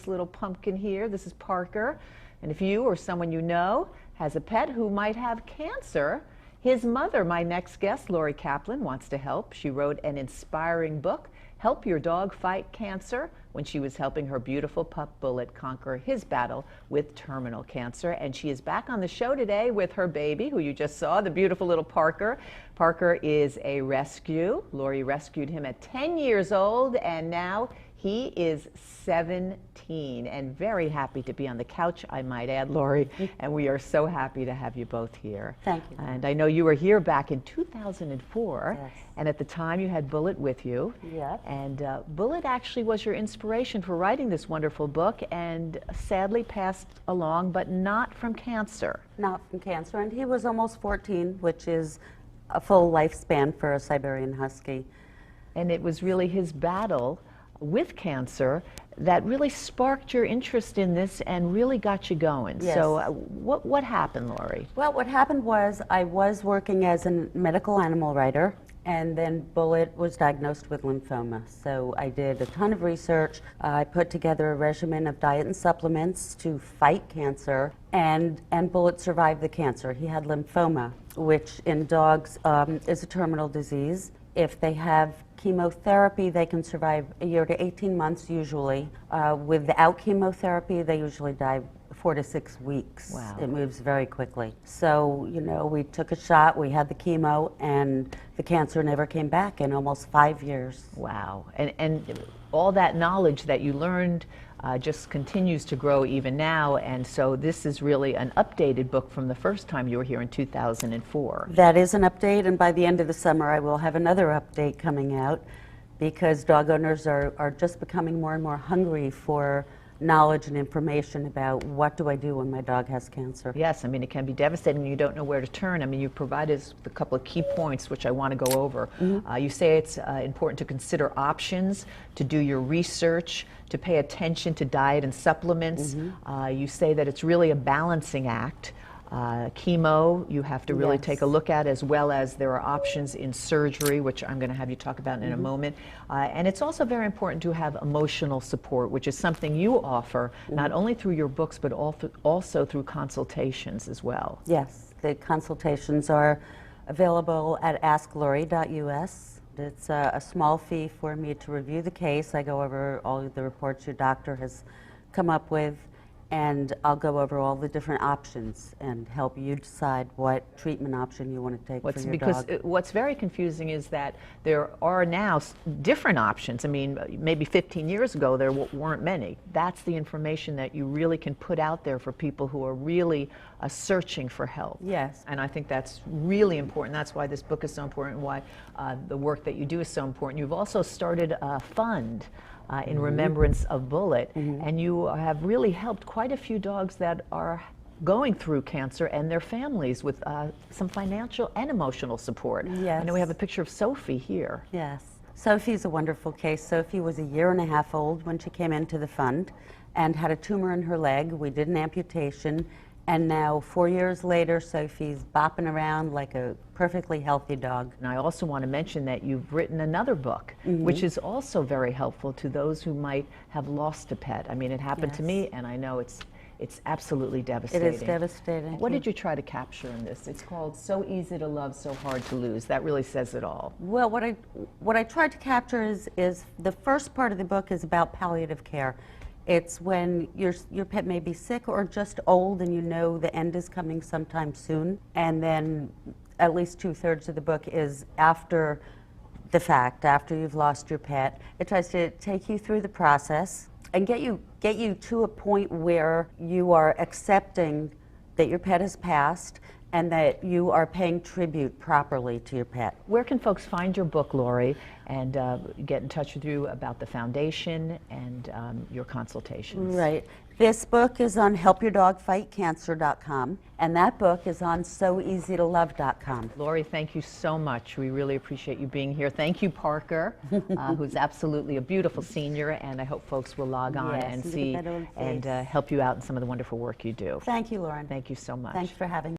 this little pumpkin here. This is Parker. And if you or someone you know has a pet who might have cancer, his mother, my next guest, Lori Kaplan, wants to help. She wrote an inspiring book, Help Your Dog Fight Cancer, when she was helping her beautiful pup Bullet conquer his battle with terminal cancer. And she is back on the show today with her baby, who you just saw, the beautiful little Parker. Parker is a rescue. Lori rescued him at 10 years old, and now he is 17 and very happy to be on the couch, I might add, Lori, and we are so happy to have you both here. Thank you. And I know you were here back in 2004, yes. And at the time you had Bullet with you. Yes. And Bullet actually was your inspiration for writing this wonderful book, and sadly passed along, but not from cancer. Not from cancer, and he was almost 14, which is a full lifespan for a Siberian Husky. And it was really his battle with cancer that really sparked your interest in this and really got you going. Yes. So what happened, Lori? Well, what happened was I was working as a medical animal writer, and then Bullet was diagnosed with lymphoma. So I did a ton of research. I put together a regimen of diet and supplements to fight cancer, and Bullet survived the cancer. He had lymphoma, which in dogs is a terminal disease. If they have chemotherapy, they can survive a year to 18 months usually. Without chemotherapy, they usually die 4 to 6 weeks. Wow. It moves very quickly. So, you know, we took a shot, we had the chemo, and the cancer never came back in almost 5 years. Wow. And all that knowledge that you learned just continues to grow even now, and so this is really an updated book from the first time you were here in 2004. That is an update, and by the end of the summer I will have another update coming out, because dog owners are just becoming more and more hungry for knowledge and information about what do I do when my dog has cancer. Yes, I mean, it can be devastating and you don't know where to turn. I mean, you provided us with a couple of key points which I want to go over. Mm-hmm. You say it's important to consider options, to do your research, to pay attention to diet and supplements. Mm-hmm. You say that it's really a balancing act. Chemo, you have to really Yes. take a look at, as well as there are options in surgery, which I'm going to have you talk about in a moment. And it's also very important to have emotional support, which is something you offer, not only through your books, but also through consultations as well. Yes, the consultations are available at asklori.us. It's a small fee for me to review the case. I go over all of the reports your doctor has come up with, and I'll go over all the different options and help you decide what treatment option you want to take for your dog. What's very confusing is that there are now different options. I mean, maybe 15 years ago there weren't many. That's the information that you really can put out there for people who are really searching for help. Yes. And I think that's really important. That's why this book is so important, and why the work that you do is so important. You've also started a fund in remembrance of Bullet, and you have really helped quite a few dogs that are going through cancer and their families with some financial and emotional support. Yes. I know we have a picture of Sophie here. Yes. Sophie's a wonderful case. Sophie was 1.5 years old when she came into the fund and had a tumor in her leg. We did an amputation, and now 4 years later, Sophie's bopping around like a perfectly healthy dog. And I also want to mention that you've written another book, which is also very helpful to those who might have lost a pet. I mean, it happened to me, and I know it's absolutely devastating. It is devastating. What did you try to capture in this? It's called So Easy to Love, So Hard to Lose. That really says it all. Well, what I tried to capture is the first part of the book is about palliative care. It's when your pet may be sick or just old and you know the end is coming sometime soon, and then at least 2/3 of the book is after the fact, after you've lost your pet. It tries to take you through the process and get you to a point where you are accepting that your pet has passed and that you are paying tribute properly to your pet. Where can folks find your book, Lori, and get in touch with you about the foundation and your consultations? Right. This book is on helpyourdogfightcancer.com, and that book is on soeasytolove.com. Lori, thank you so much. We really appreciate you being here. Thank you, Parker, who's absolutely a beautiful senior, and I hope folks will log on and see and help you out in some of the wonderful work you do. Thank you, Lauren. Thank you so much. Thanks for having me.